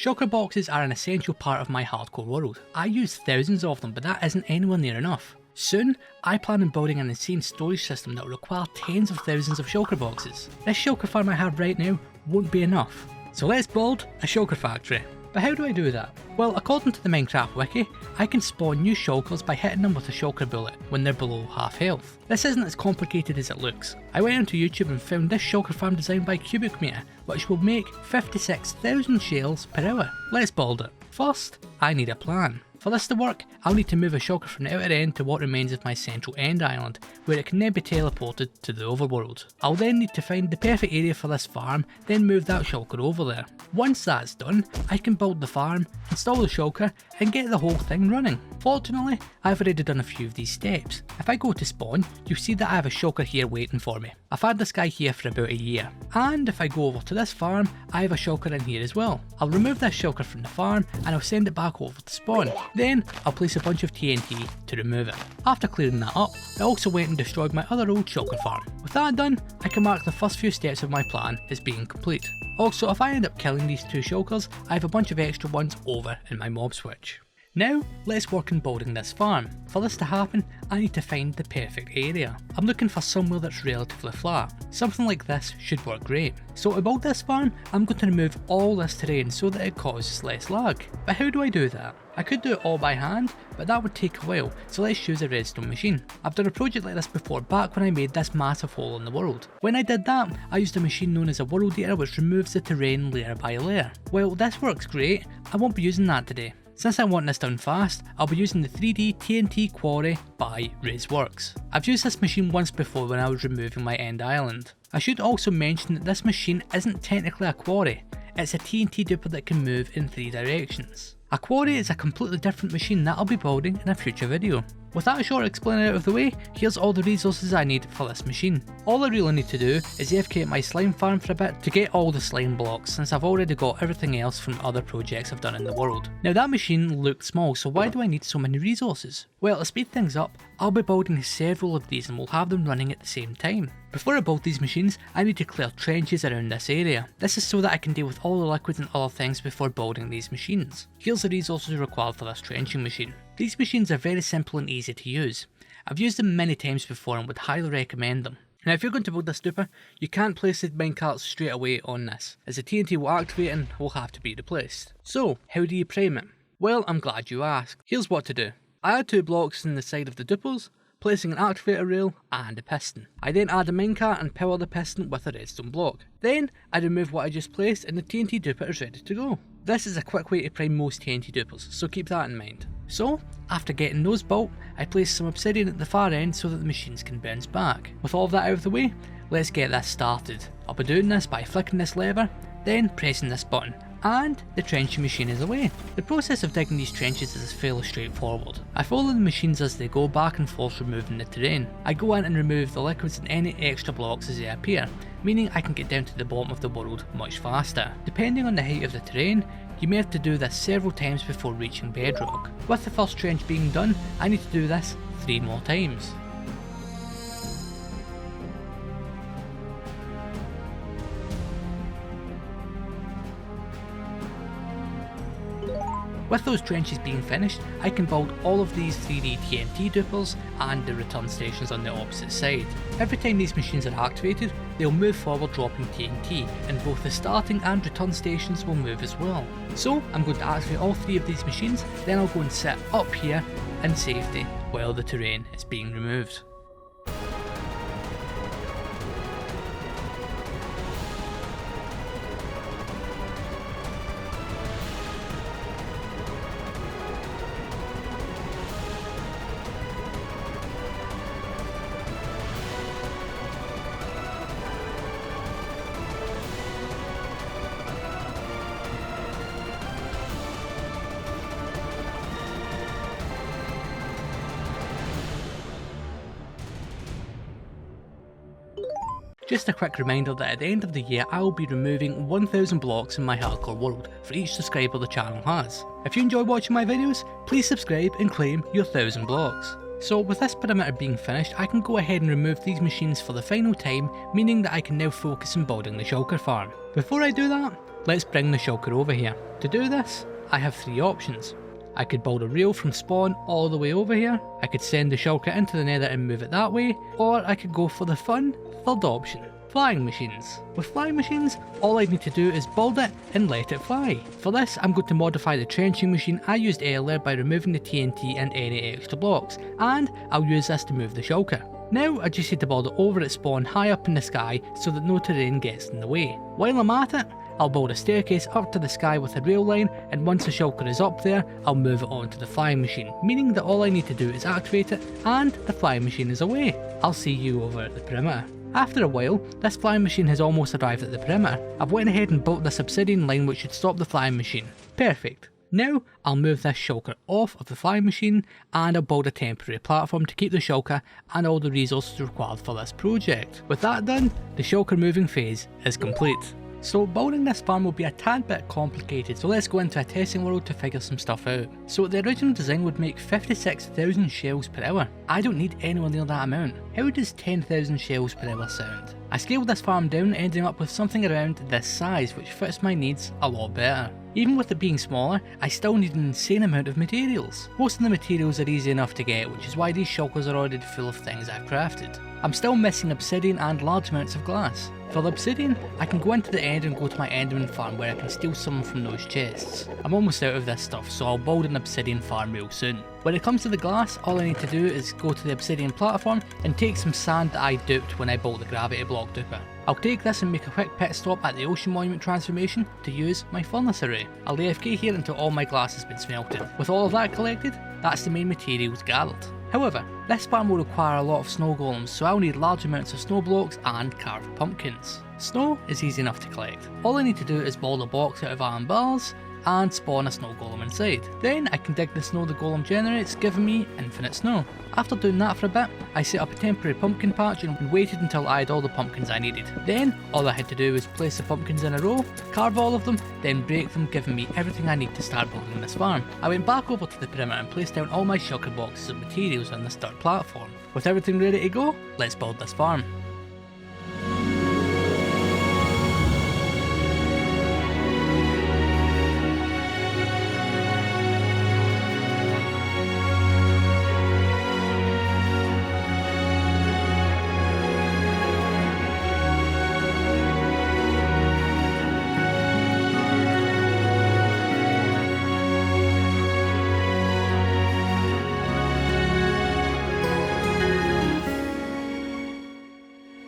Shulker boxes are an essential part of my hardcore world. I use thousands of them, but that isn't anywhere near enough. Soon, I plan on building an insane storage system that will require tens of thousands of shulker boxes. This shulker farm I have right now won't be enough. So let's build a shulker factory. But how do I do that? Well, according to the Minecraft wiki, I can spawn new shulkers by hitting them with a shulker bullet when they're below half health. This isn't as complicated as it looks. I went onto YouTube and found this shulker farm designed by Cubic Meter, which will make 56,000 shells per hour. Let's build it. First, I need a plan. For this to work, I'll need to move a shulker from the outer end to what remains of my central end island, where it can then be teleported to the overworld. I'll then need to find the perfect area for this farm, then move that shulker over there. Once that's done, I can build the farm, install the shulker, and get the whole thing running. Fortunately, I've already done a few of these steps. If I go to spawn, you'll see that I have a shulker here waiting for me. I've had this guy here for about a year. And if I go over to this farm, I have a shulker in here as well. I'll remove this shulker from the farm and I'll send it back over to spawn. Then I'll place a bunch of TNT to remove it. After clearing that up, I also went and destroyed my other old shulker farm. With that done, I can mark the first few steps of my plan as being complete. Also, if I end up killing these two shulkers, I have a bunch of extra ones over in my mob switch. Now, let's work on building this farm. For this to happen, I need to find the perfect area. I'm looking for somewhere that's relatively flat. Something like this should work great. So to build this farm, I'm going to remove all this terrain so that it causes less lag. But how do I do that? I could do it all by hand, but that would take a while, so let's use a redstone machine. I've done a project like this before back when I made this massive hole in the world. When I did that, I used a machine known as a world eater which removes the terrain layer by layer. Well, this works great, I won't be using that today. Since I want this done fast, I'll be using the 3D TNT Quarry by RazeWorks. I've used this machine once before when I was removing my end island. I should also mention that this machine isn't technically a quarry, it's a TNT duper that can move in 3 directions. A quarry is a completely different machine that I'll be building in a future video. With that short explainer out of the way, here's all the resources I need for this machine. All I really need to do is AFK at my slime farm for a bit to get all the slime blocks, since I've already got everything else from other projects I've done in the world. Now that machine looked small, so why do I need so many resources? Well, to speed things up, I'll be building several of these and we'll have them running at the same time. Before I build these machines, I need to clear trenches around this area. This is so that I can deal with all the liquids and other things before building these machines. Here's the resources required for this trenching machine. These machines are very simple and easy to use. I've used them many times before and would highly recommend them. Now if you're going to build this duper, you can't place the minecarts straight away on this, as the TNT will activate and will have to be replaced. So, how do you prime it? Well, I'm glad you asked. Here's what to do. I add 2 blocks in the side of the dupers, placing an activator rail and a piston. I then add a minecart and power the piston with a redstone block. Then I remove what I just placed and the TNT duper is ready to go. This is a quick way to prime most TNT dupers, so keep that in mind. So, after getting those built, I place some obsidian at the far end so that the machines can bounce back. With all of that out of the way, let's get this started. I'll be doing this by flicking this lever, then pressing this button, and the trenching machine is away. The process of digging these trenches is fairly straightforward. I follow the machines as they go back and forth removing the terrain. I go in and remove the liquids and any extra blocks as they appear, meaning I can get down to the bottom of the world much faster. Depending on the height of the terrain, you may have to do this several times before reaching bedrock. With the first trench being done, I need to do this 3 more times. With those trenches being finished, I can build all of these 3D TNT dupers and the return stations on the opposite side. Every time these machines are activated, they'll move forward dropping TNT, and both the starting and return stations will move as well. So I'm going to activate all 3 of these machines, then I'll go and sit up here in safety while the terrain is being removed. Just a quick reminder that at the end of the year I will be removing 1000 blocks in my hardcore world for each subscriber the channel has. If you enjoy watching my videos, please subscribe and claim your 1000 blocks. So with this perimeter being finished, I can go ahead and remove these machines for the final time, meaning that I can now focus on building the shulker farm. Before I do that, let's bring the shulker over here. To do this, I have 3 options. I could build a rail from spawn all the way over here, I could send the shulker into the nether and move it that way, or I could go for the fun 3rd option. Flying machines. With flying machines, all I need to do is build it and let it fly. For this, I'm going to modify the trenching machine I used earlier by removing the TNT and any extra blocks, and I'll use this to move the shulker. Now I just need to build it over at spawn high up in the sky so that no terrain gets in the way. While I'm at it, I'll build a staircase up to the sky with a rail line, and once the shulker is up there, I'll move it onto the flying machine, meaning that all I need to do is activate it and the flying machine is away. I'll see you over at the perimeter. After a while, this flying machine has almost arrived at the perimeter. I've went ahead and built this obsidian line which should stop the flying machine. Perfect. Now I'll move this shulker off of the flying machine and I'll build a temporary platform to keep the shulker and all the resources required for this project. With that done, the shulker moving phase is complete. So building this farm will be a tad bit complicated, so let's go into a testing world to figure some stuff out. So the original design would make 56,000 shells per hour. I don't need anywhere near that amount. How does 10,000 shells per hour sound? I scaled this farm down, ending up with something around this size, which fits my needs a lot better. Even with it being smaller, I still need an insane amount of materials. Most of the materials are easy enough to get, which is why these shulkers are already full of things I've crafted. I'm still missing obsidian and large amounts of glass. For the obsidian, I can go into the end and go to my enderman farm where I can steal some from those chests. I'm almost out of this stuff, so I'll build an obsidian farm real soon. When it comes to the glass, all I need to do is go to the obsidian platform and take some sand that I duped when I built the gravity block duper. I'll take this and make a quick pit stop at the ocean monument transformation to use my furnace array. I'll AFK here until all my glass has been smelted. With all of that collected, that's the main materials gathered. However, this farm will require a lot of snow golems, so I'll need large amounts of snow blocks and carved pumpkins. Snow is easy enough to collect. All I need to do is build a box out of iron bars and spawn a snow golem inside. Then I can dig the snow the golem generates, giving me infinite snow. After doing that for a bit, I set up a temporary pumpkin patch and waited until I had all the pumpkins I needed. Then, all I had to do was place the pumpkins in a row, carve all of them, then break them, giving me everything I need to start building this farm. I went back over to the perimeter and placed down all my shulker boxes of materials on this dirt platform. With everything ready to go, let's build this farm.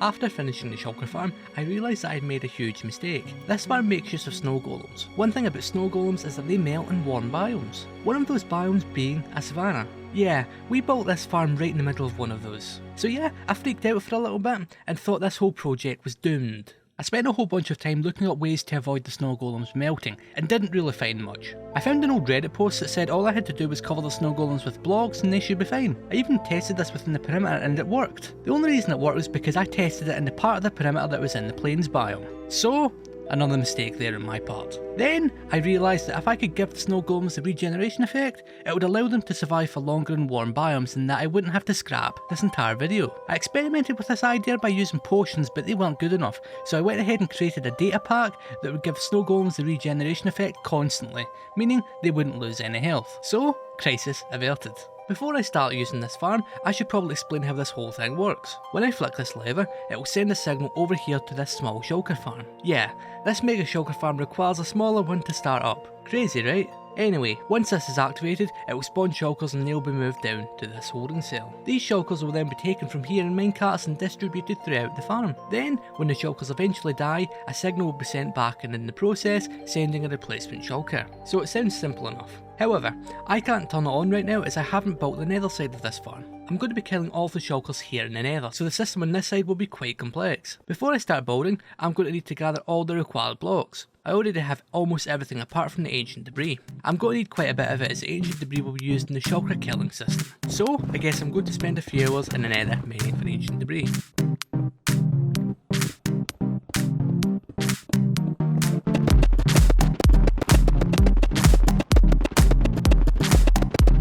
After finishing the shulker farm, I realised that I had made a huge mistake. This farm makes use of snow golems. One thing about snow golems is that they melt in warm biomes. One of those biomes being a savanna. Yeah, we built this farm right in the middle of one of those. So yeah, I freaked out for a little bit and thought this whole project was doomed. I spent a whole bunch of time looking up ways to avoid the snow golems melting and didn't really find much. I found an old Reddit post that said all I had to do was cover the snow golems with blocks and they should be fine. I even tested this within the perimeter and it worked. The only reason it worked was because I tested it in the part of the perimeter that was in the plains biome. So, another mistake there on my part. Then, I realised that if I could give the snow golems the regeneration effect, it would allow them to survive for longer in warm biomes and that I wouldn't have to scrap this entire video. I experimented with this idea by using potions, but they weren't good enough, so I went ahead and created a data pack that would give snow golems the regeneration effect constantly, meaning they wouldn't lose any health. So, crisis averted. Before I start using this farm, I should probably explain how this whole thing works. When I flick this lever, it will send a signal over here to this small shulker farm. Yeah, this mega shulker farm requires a smaller one to start up. Crazy, right? Anyway, once this is activated, it will spawn shulkers and they'll be moved down to this holding cell. These shulkers will then be taken from here in minecarts and distributed throughout the farm. Then, when the shulkers eventually die, a signal will be sent back and in the process, sending a replacement shulker. So it sounds simple enough. However, I can't turn it on right now as I haven't built the nether side of this farm. I'm going to be killing all of the shulkers here in the nether, so the system on this side will be quite complex. Before I start building, I'm going to need to gather all the required blocks. I already have almost everything apart from the ancient debris. I'm going to need quite a bit of it as the ancient debris will be used in the shulker killing system. So, I guess I'm going to spend a few hours in the nether mining for ancient debris.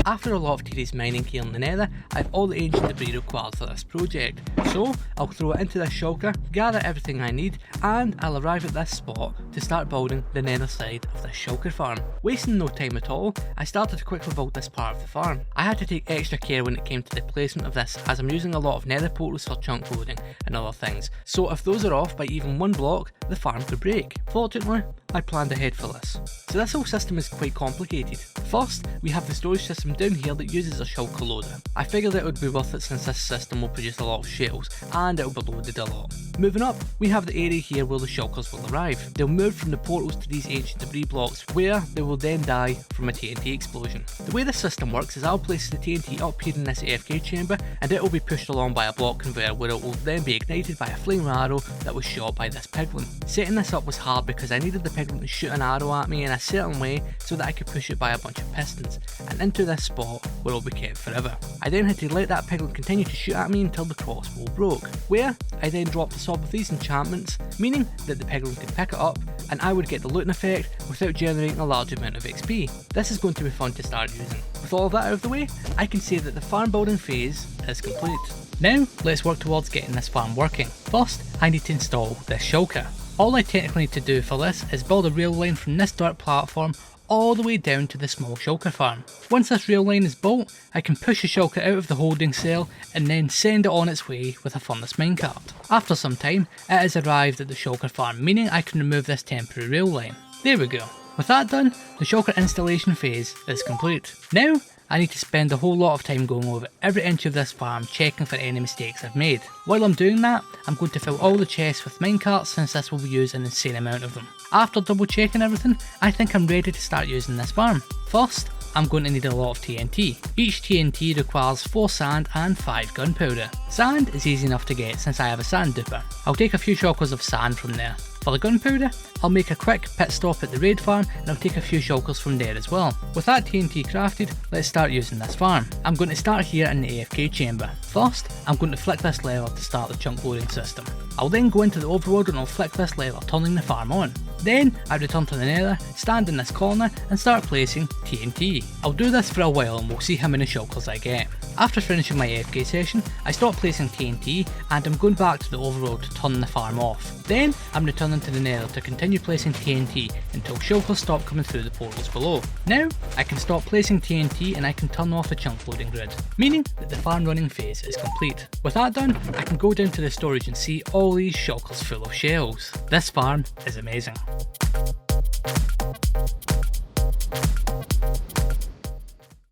After a lot of tedious mining here in the nether, I have all the ancient debris required for this project. So I'll throw it into this shulker, gather everything I need, and I'll arrive at this spot to start building the nether side of this shulker farm. Wasting no time at all, I started to quickly build this part of the farm. I had to take extra care when it came to the placement of this, as I'm using a lot of nether portals for chunk loading and other things, so if those are off by even one block, the farm could break. Fortunately, I planned ahead for this. So this whole system is quite complicated. First, we have the storage system down here that uses a shulker loader. I figured it would be worth it since this system will produce a lot of shells and it will be loaded a lot. Moving up, we have the area here where the shulkers will arrive. They'll move from the portals to these ancient debris blocks where they will then die from a TNT explosion. The way this system works is I'll place the TNT up here in this AFK chamber and it will be pushed along by a block conveyor where it will then be ignited by a flaming arrow that was shot by this piglin. Setting this up was hard because I needed the piglin to shoot an arrow at me in a certain way so that I could push it by a bunch of pistons and into this spot where it will be kept forever. I then had to let that piglin continue to shoot at me until the crossbow broke, where I then dropped the sword with these enchantments, meaning that the piglin could pick it up and I would get the looting effect without generating a large amount of XP. This is going to be fun to start using. With all of that out of the way, I can say that the farm building phase is complete. Now, let's work towards getting this farm working. First, I need to install this shulker. All I technically need to do for this is build a rail line from this dirt platform all the way down to the small shulker farm. Once this rail line is built, I can push the shulker out of the holding cell and then send it on its way with a furnace minecart. After some time, it has arrived at the shulker farm, meaning I can remove this temporary rail line. There we go. With that done, the shulker installation phase is complete. Now, I need to spend a whole lot of time going over every inch of this farm checking for any mistakes I've made. While I'm doing that, I'm going to fill all the chests with minecarts since this will be used an insane amount of them. After double checking everything, I think I'm ready to start using this farm. First, I'm going to need a lot of TNT. Each TNT requires 4 sand and 5 gunpowder. Sand is easy enough to get since I have a sand duper. I'll take a few shulkers of sand from there. For the gunpowder, I'll make a quick pit stop at the raid farm and I'll take a few shulkers from there as well. With that TNT crafted, let's start using this farm. I'm going to start here in the AFK chamber. First, I'm going to flick this lever to start the chunk loading system. I'll then go into the overworld and I'll flick this lever, turning the farm on. Then, I return to the nether, stand in this corner and start placing TNT. I'll do this for a while and we'll see how many shulkers I get. After finishing my AFK session, I stop placing TNT and I'm going back to the overworld to turn the farm off. Then, I'm returning to the nether to continue placing TNT until shulkers stop coming through the portals below. Now, I can stop placing TNT and I can turn off the chunk loading grid, meaning that the farm running phase is complete. With that done, I can go down to the storage and see all these shulkers full of shells. This farm is amazing.